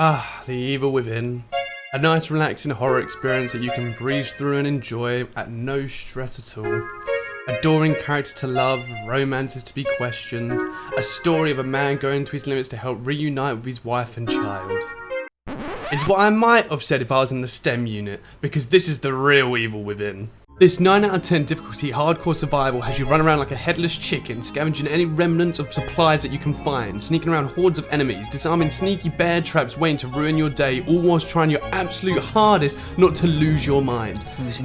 Ah, The Evil Within. A nice relaxing horror experience that you can breeze through and enjoy at no stress at all. Adoring character to love, romances to be questioned, a story of a man going to his limits to help reunite with his wife and child. Is what I might have said if I was in the STEM unit, because this is the real Evil Within. This 9 out of 10 difficulty hardcore survival has you run around like a headless chicken, scavenging any remnants of supplies that you can find, sneaking around hordes of enemies, disarming sneaky bear traps waiting to ruin your day, all whilst trying your absolute hardest not to lose your mind.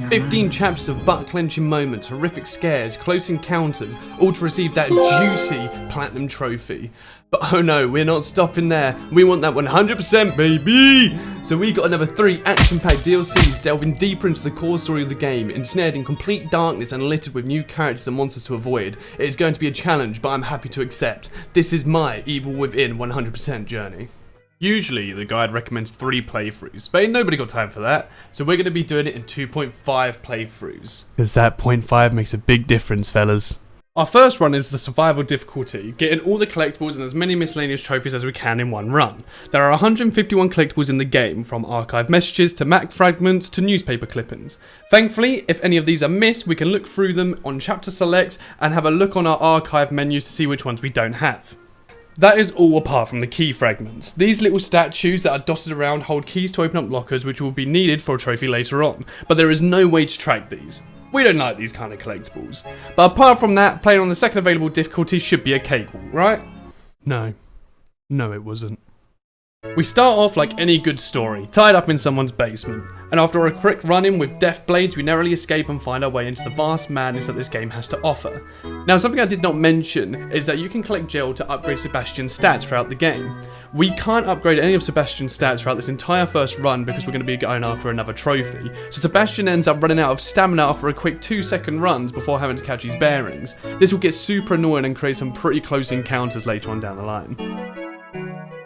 15 chapters of butt-clenching moments, horrific scares, close encounters, all to receive that juicy platinum trophy. But oh no, we're not stopping there. We want that 100%, baby! So we got another 3 action-packed DLCs delving deeper into the core story of the game, ensnared in complete darkness and littered with new characters and monsters to avoid. It is going to be a challenge, but I'm happy to accept. This is my Evil Within 100% journey. Usually, the guide recommends 3 playthroughs, but ain't nobody got time for that, so we're going to be doing it in 2.5 playthroughs. Because that 0.5 makes a big difference, fellas. Our first run is the survival difficulty, getting all the collectibles and as many miscellaneous trophies as we can in one run. There are 151 collectibles in the game, from archive messages to Mac fragments to newspaper clippings. Thankfully, if any of these are missed, we can look through them on chapter select and have a look on our archive menus to see which ones we don't have. That is all apart from the key fragments. These little statues that are dotted around hold keys to open up lockers which will be needed for a trophy later on, but there is no way to track these. We don't like these kind of collectibles. But apart from that, playing on the second available difficulty should be a cakewalk, right? No. No, it wasn't. We start off like any good story, tied up in someone's basement. And after a quick run-in with death blades, we narrowly escape and find our way into the vast madness that this game has to offer. Now, something I did not mention is that you can collect gel to upgrade Sebastian's stats throughout the game. We can't upgrade any of Sebastian's stats throughout this entire first run because we're going to be going after another trophy. So Sebastian ends up running out of stamina after a quick 2-second runs before having to catch his bearings. This will get super annoying and create some pretty close encounters later on down the line.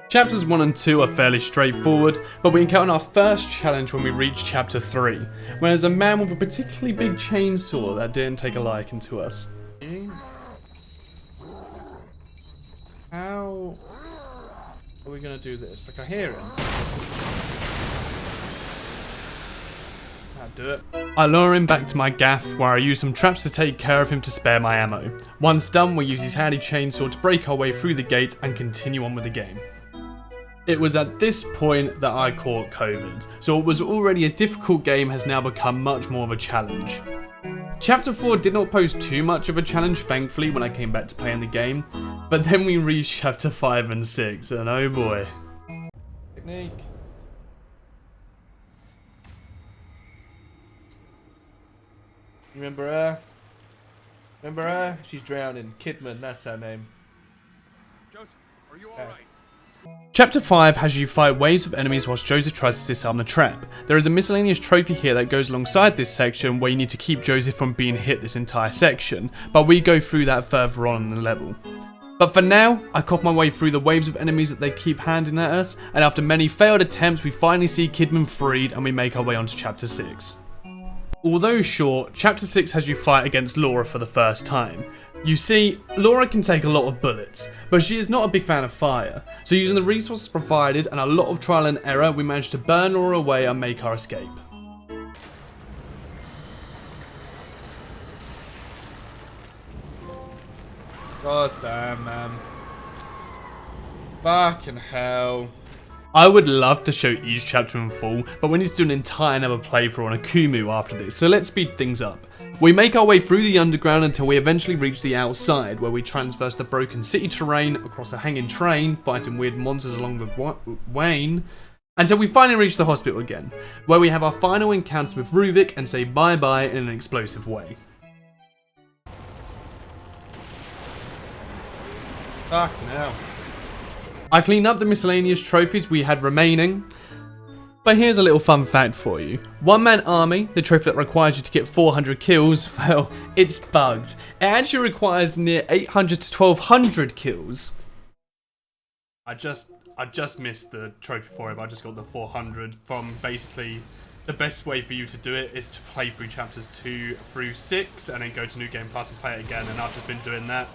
Chapters 1 and 2 are fairly straightforward, but we encounter our first challenge when we reach chapter 3, when there's a man with a particularly big chainsaw that didn't take a liking to us. How are we gonna do this? Like, I hear him. I'll do it. I lure him back to my gaff, where I use some traps to take care of him to spare my ammo. Once done, we use his handy chainsaw to break our way through the gate and continue on with the game. It was at this point that I caught COVID, so what was already a difficult game has now become much more of a challenge. Chapter 4 did not pose too much of a challenge, thankfully, when I came back to playing the game, but then we reached chapter 5 and 6, and oh boy. Technique. Remember her? Remember her? She's drowning. Kidman, that's her name. Joseph, are you alright? Chapter 5 has you fight waves of enemies whilst Joseph tries to disarm the trap. There is a miscellaneous trophy here that goes alongside this section where you need to keep Joseph from being hit this entire section, but we go through that further on in the level. But for now, I cough my way through the waves of enemies that they keep handing at us, and after many failed attempts we finally see Kidman freed and we make our way onto chapter 6. Although short, chapter 6 has you fight against Laura for the first time. You see, Laura can take a lot of bullets, but she is not a big fan of fire, so using the resources provided and a lot of trial and error, we managed to burn Laura away and make our escape. God damn, man. Fucking hell. I would love to show each chapter in full, but we need to do an entire another playthrough on Akumu after this, so let's speed things up. We make our way through the underground until we eventually reach the outside, where we traverse the broken city terrain, across a hanging train, fighting weird monsters along the Wayne, until we finally reach the hospital again, where we have our final encounters with Ruvik and say bye-bye in an explosive way. Fucking hell. I cleaned up the miscellaneous trophies we had remaining, but here's a little fun fact for you. One Man Army, the trophy that requires you to get 400 kills, well, it's bugged. It actually requires near 800 to 1200 kills. I just missed the trophy for it, but I just got the 400 from basically the best way for you to do it is to play through chapters 2 through 6 and then go to New Game Plus and play it again, and I've just been doing that.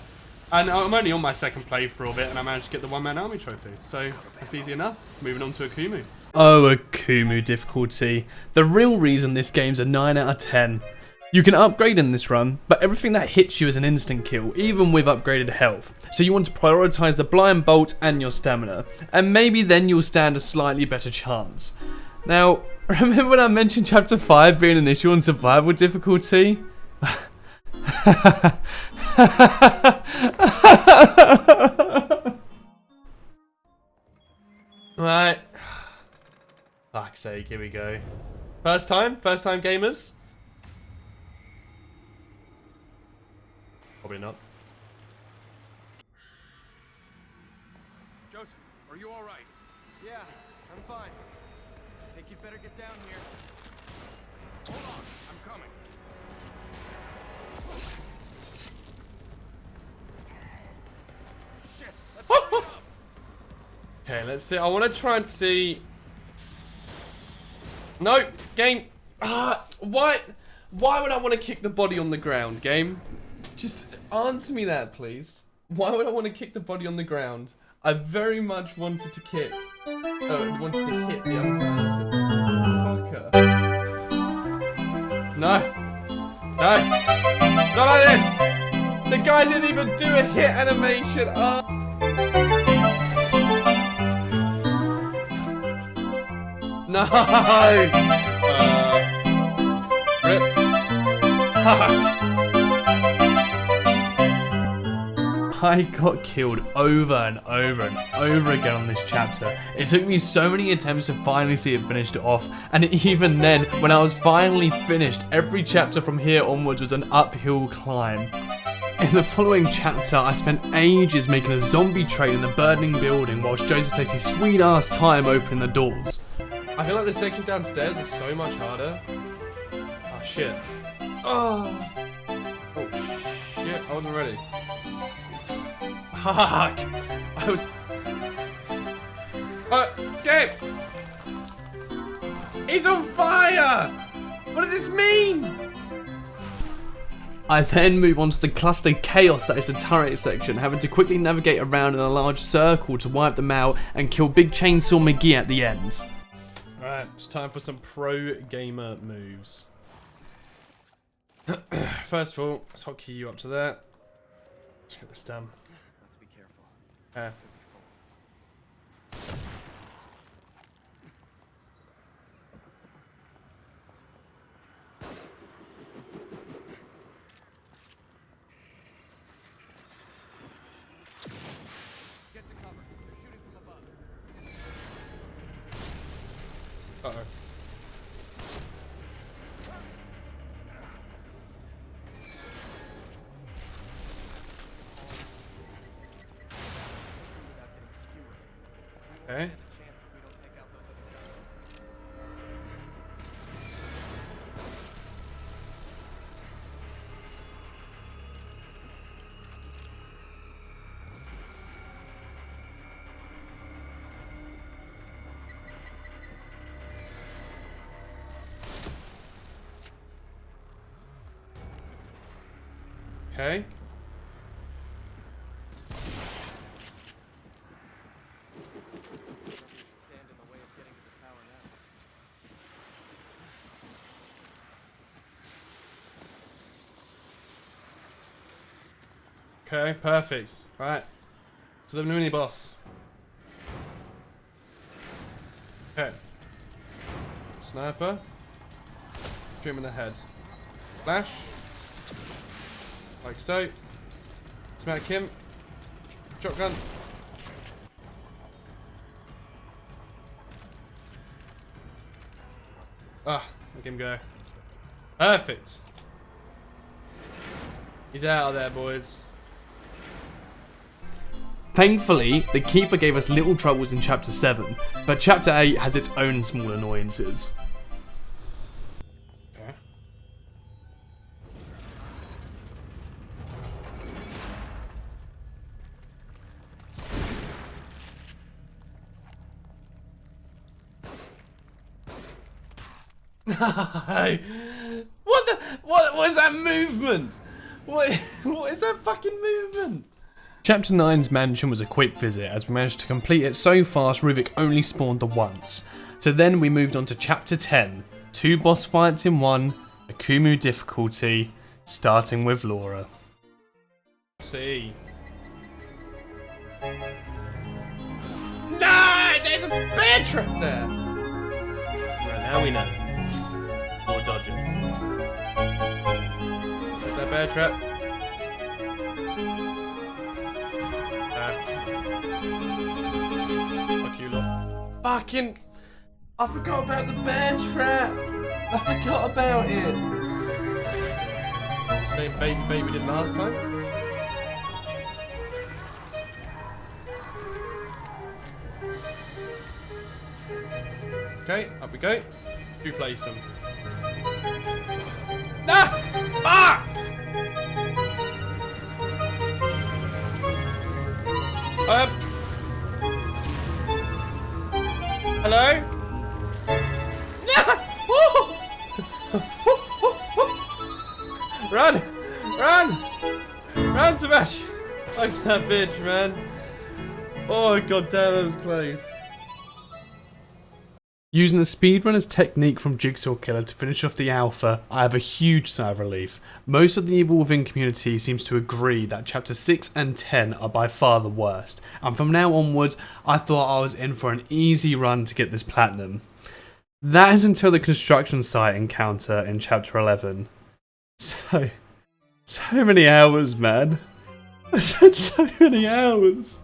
And I'm only on my second playthrough of it, and I managed to get the one-man army trophy. So that's easy enough. Moving on to Akumu. Oh, Akumu difficulty. The real reason this game's a 9 out of 10. You can upgrade in this run, but everything that hits you is an instant kill, even with upgraded health. So you want to prioritize the blind bolt and your stamina, and maybe then you'll stand a slightly better chance. Now, remember when I mentioned chapter 5 being an issue on survival difficulty? Right. Fuck's sake, here we go. First time gamers? Probably not. Joseph, are you all right? Yeah, I'm fine. I think you'd better get down here. Hold on, I'm coming. Shit, let's hurry up. Okay, let's see. I want to try and see. No, game. Why would I want to kick the body on the ground, game? Just answer me that, please. Why would I want to kick the body on the ground? I very much wanted to kick. Wanted to hit the other person. Fucker. No. No. Not like this. The guy didn't even do a hit animation. No. Rip. Fuck. I got killed over and over and over again on this chapter. It took me so many attempts to finally see it finished off, and even then, when I was finally finished, every chapter from here onwards was an uphill climb. In the following chapter, I spent ages making a zombie train in a burning building whilst Joseph takes his sweet ass time opening the doors. I feel like this section downstairs is so much harder. Oh shit. Oh shit, I wasn't ready. Fuck! I was. Gabe! He's on fire! What does this mean? I then move on to the cluster chaos that is the turret section, having to quickly navigate around in a large circle to wipe them out and kill Big Chainsaw McGee at the end. Alright, it's time for some pro gamer moves. First of all, let's hotkey you up to there. Let's get this done. Let's be careful. Get to cover. They're shooting from above. Uh-oh. Okay. Okay. Okay, perfect. Right. To the mini boss. Okay. Sniper. Shoot him in the head. Flash. Like so. Smack him. Shotgun. Ah, look him go. Perfect. He's out of there, boys. Thankfully, the Keeper gave us little troubles in Chapter 7, but Chapter 8 has its own small annoyances. What is that movement? What is that fucking movement? Chapter 9's mansion was a quick visit as we managed to complete it so fast Ruvik only spawned the once. So then we moved on to Chapter 10, 2 boss fights in 1, Akumu difficulty, starting with Laura. See. No, there's a bear trap there! Right, now we know. Or dodge it. Is that bear trap? Fuck you lot. Fucking... I forgot about the bear trap! I forgot about it! Same baby we did last time? Okay, up we go. Who placed them? Ah! Ah! Hello? Run! Run! Run, Sebastian! Fuck that bitch, man. Oh, god damn, that was close. Using the speedrunner's technique from Jigsaw Killer to finish off the alpha, I have a huge sigh of relief. Most of the Evil Within community seems to agree that Chapter 6 and 10 are by far the worst, and from now onwards, I thought I was in for an easy run to get this platinum. That is until the construction site encounter in Chapter 11. So many hours, man. I spent so many hours.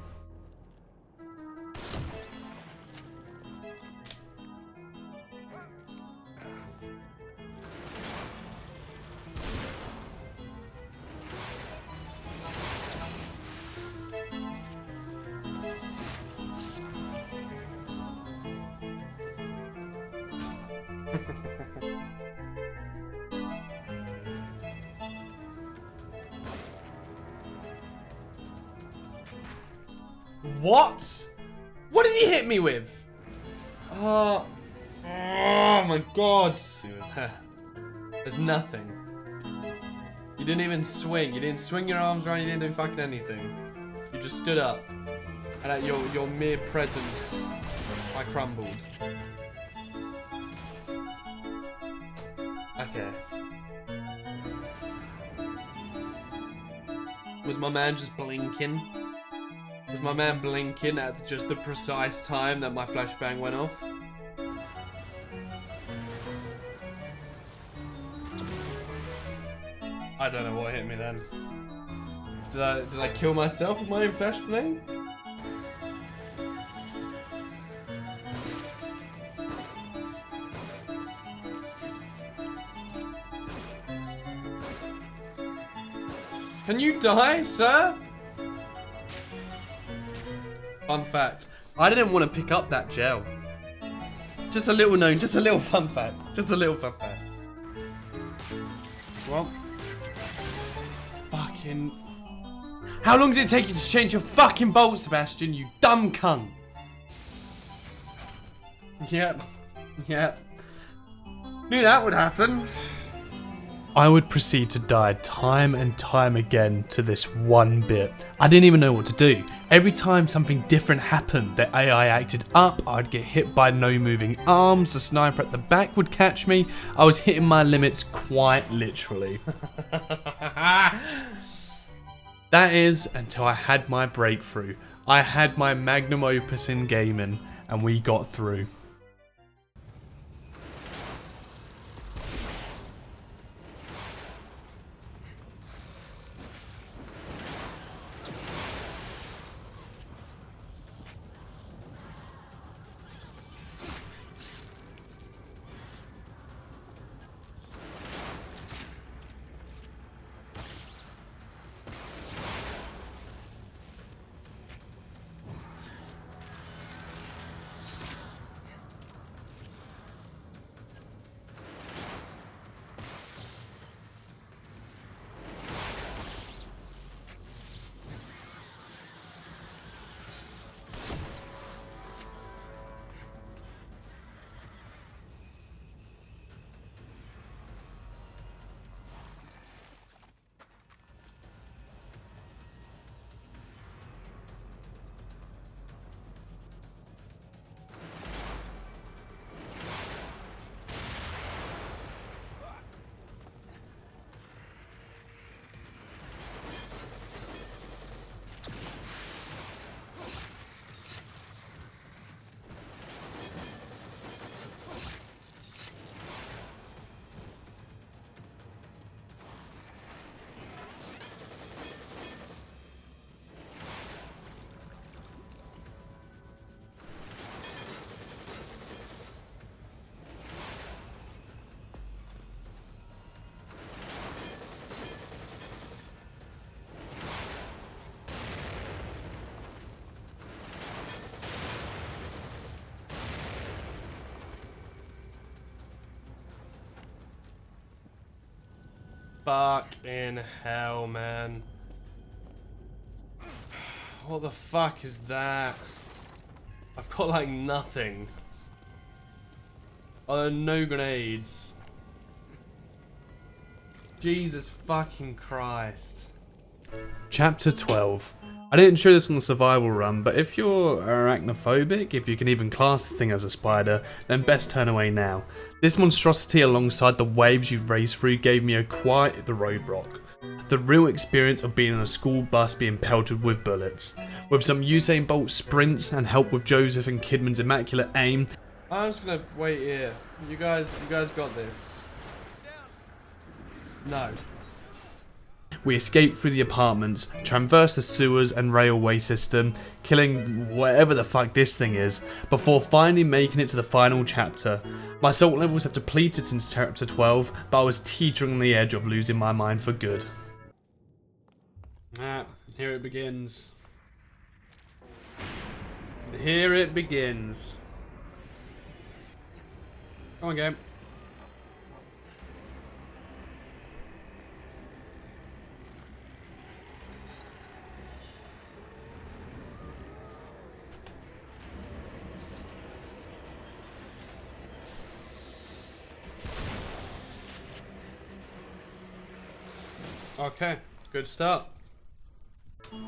What? What did he hit me with? Oh my god. There's nothing. You didn't even swing. You didn't swing your arms around. You didn't do fucking anything. You just stood up. And at your mere presence, I crumbled. Okay. Was my man just blinking? Was my man blinking at just the precise time that my flashbang went off? I don't know what hit me then. Did I kill myself with my own flashbang? Can you die, sir? Fun fact, I didn't want to pick up that gel. Just a little known, just a little fun fact. Just a little fun fact. Well. Fucking... How long does it take you to change your fucking bolt, Sebastian, you dumb cunt? Yep. Yep. Knew that would happen. I would proceed to die time and time again to this one bit. I didn't even know what to do. Every time something different happened, the AI acted up, I'd get hit by no moving arms, the sniper at the back would catch me. I was hitting my limits quite literally. That is until I had my breakthrough. I had my magnum opus in gaming, and we got through. Fucking hell, man. What the fuck is that? I've got like nothing. Oh, there are no grenades. Jesus fucking Christ. Chapter 12. I didn't show this on the survival run, but if you're arachnophobic, if you can even class this thing as a spider, then best turn away now. This monstrosity alongside the waves you race through gave me quite the roadblock. The real experience of being on a school bus being pelted with bullets. With some Usain Bolt sprints and help with Joseph and Kidman's immaculate aim. I'm just gonna wait here. You guys got this. No. We escape through the apartments, traverse the sewers and railway system, killing whatever the fuck this thing is, before finally making it to the final chapter. My salt levels have depleted since chapter 12, but I was teetering on the edge of losing my mind for good. Here it begins. Here it begins. Come on, game. Okay, good start.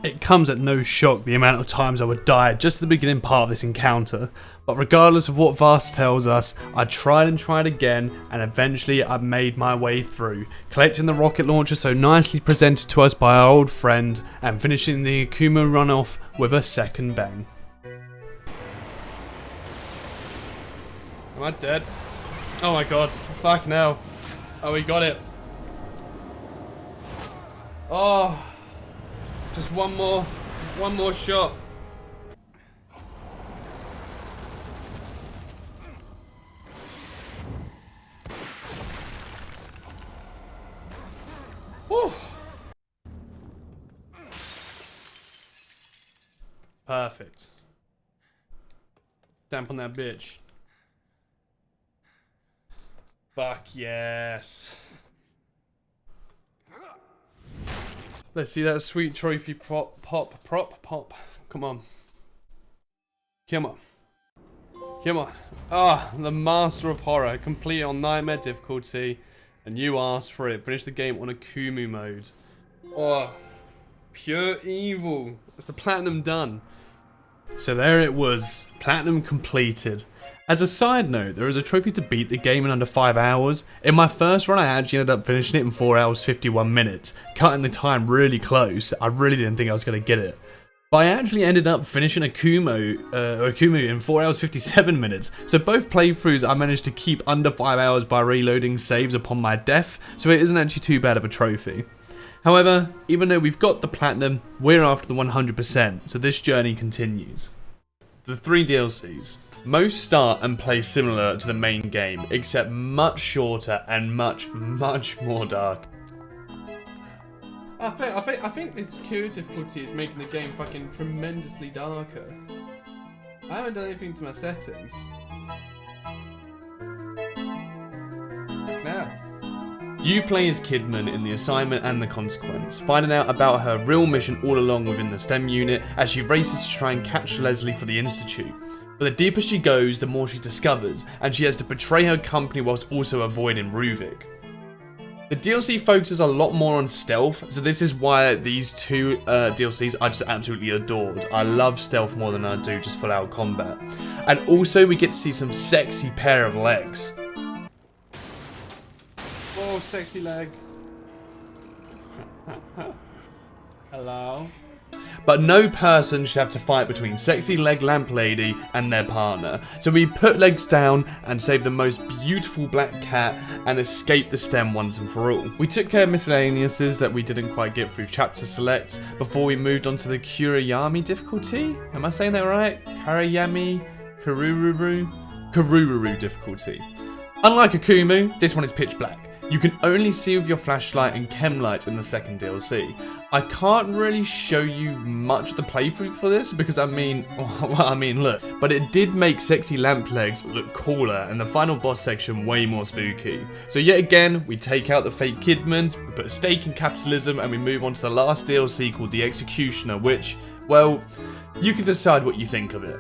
It comes at no shock the amount of times I would die just at the beginning part of this encounter, but regardless of what Vast tells us, I tried and tried again, and eventually I made my way through, collecting the rocket launcher so nicely presented to us by our old friend, and finishing the Akuma runoff with a second bang. Am I dead? Oh my god, fuck no. Oh, we got it. Oh, just one more shot. Whew. Perfect. Damp on that bitch. Fuck yes. Let's see that sweet trophy pop. Come on. Come on. Come on. Ah, the master of horror, complete on nightmare difficulty. And you asked for it. Finish the game on Akumu mode. Oh, pure evil. That's the platinum done. So there it was. Platinum completed. As a side note, there is a trophy to beat the game in under 5 hours. In my first run, I actually ended up finishing it in 4 hours 51 minutes, cutting the time really close. I really didn't think I was going to get it. But I actually ended up finishing Akumu in 4 hours 57 minutes. So both playthroughs I managed to keep under 5 hours by reloading saves upon my death, so it isn't actually too bad of a trophy. However, even though we've got the platinum, we're after the 100%, so this journey continues. The 3 DLCs. Most start and play similar to the main game, except much shorter and much more dark. I think this Cure difficulty is making the game fucking tremendously darker. I haven't done anything to my settings. Now. You play as Kidman in The Assignment and The Consequence, finding out about her real mission all along within the STEM unit as she races to try and catch Leslie for the Institute. But the deeper she goes, the more she discovers, and she has to betray her company whilst also avoiding Ruvik. The DLC focuses a lot more on stealth, so this is why these 2 DLCs I just absolutely adored. I love stealth more than I do just full out combat. And also we get to see some sexy pair of legs. Oh, sexy leg. Hello? But no person should have to fight between sexy leg lamp lady and their partner. So we put legs down and save the most beautiful black cat and escape the STEM once and for all. We took care of miscellaneouses that we didn't quite get through chapter select before we moved on to the Kurayami difficulty. Am I saying that right? Karururu difficulty. Unlike Akumu, this one is pitch black. you can only see with your flashlight and chem light in the second DLC. I can't really show you much of the playthrough for this because look, but it did make sexy lamp legs look cooler and the final boss section way more spooky. So yet again, we take out the fake Kidman, we put a stake in capitalism, and we move on to the last DLC called The Executioner, which, well, you can decide what you think of it.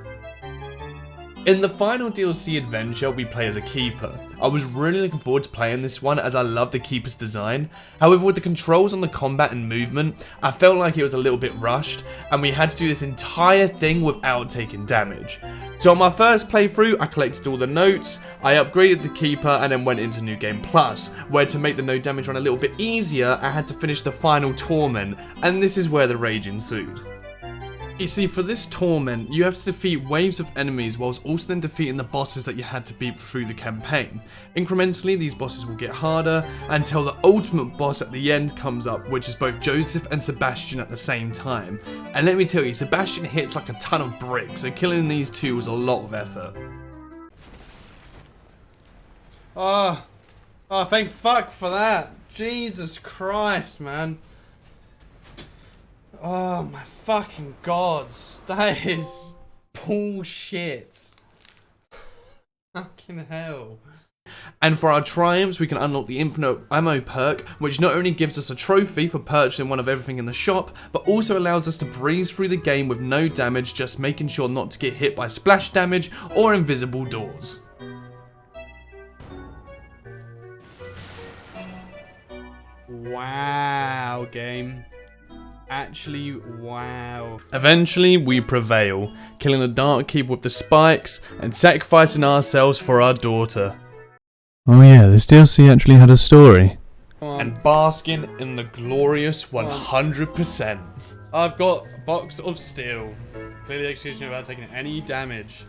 In the final DLC adventure, we play as a Keeper. I was really looking forward to playing this one as I love the Keeper's design. However, with the controls on the combat and movement, I felt like it was a little bit rushed and we had to do this entire thing without taking damage. So on my first playthrough, I collected all the notes, I upgraded the Keeper and then went into New Game Plus, where to make the no damage run a little bit easier, I had to finish the final Torment, and this is where the rage ensued. You see, for this Torment, you have to defeat waves of enemies whilst also then defeating the bosses that you had to beat through the campaign. Incrementally, these bosses will get harder until the ultimate boss at the end comes up, which is both Joseph and Sebastian at the same time. And let me tell you, Sebastian hits like a ton of bricks, so killing these two was a lot of effort. Oh, thank fuck for that. Jesus Christ, man. Oh my fucking gods, that is bullshit. Fucking hell. And for our triumphs, we can unlock the infinite ammo perk, which not only gives us a trophy for purchasing one of everything in the shop, but also allows us to breeze through the game with no damage, just making sure not to get hit by splash damage or invisible doors. Wow, game. Actually, wow. Eventually, we prevail, killing the Dark Keeper with the spikes and sacrificing ourselves for our daughter. Oh yeah, this DLC actually had a story. And basking in the glorious 100%. I've got a box of steel. Clearly execution without taking any damage.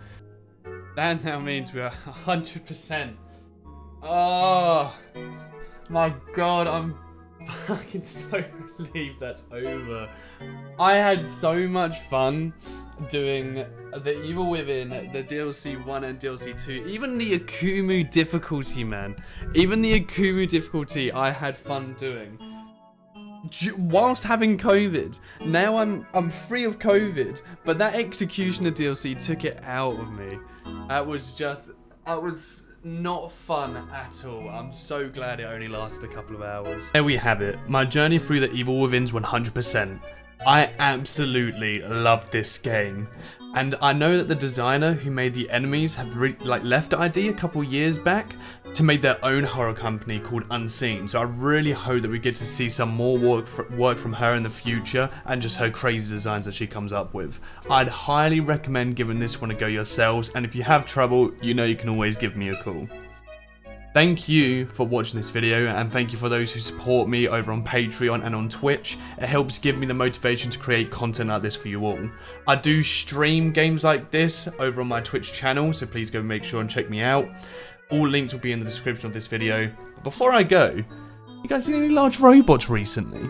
That now means we are 100%. Oh my god, I'm fucking so relieved that's over. I had so much fun doing the Evil Within, the DLC 1 and DLC 2, even the Akumu difficulty, man. Even the Akumu difficulty I had fun doing. Whilst having COVID. Now I'm free of COVID, but that Executioner DLC took it out of me. That was not fun at all. I'm so glad it only lasted a couple of hours. There we have it, my journey through the Evil Within's 100%. I absolutely love this game. And I know that the designer who made the enemies have left ID a couple years back to make their own horror company called Unseen. So I really hope that we get to see some more work from her in the future and just her crazy designs that she comes up with. I'd highly recommend giving this one a go yourselves, and if you have trouble, you know you can always give me a call. Thank you for watching this video, and thank you for those who support me over on Patreon and on Twitch. It helps give me the motivation to create content like this for you all. I do stream games like this over on my Twitch channel, so please go make sure and check me out. All links will be in the description of this video. But before I go, you guys seen any large robots recently?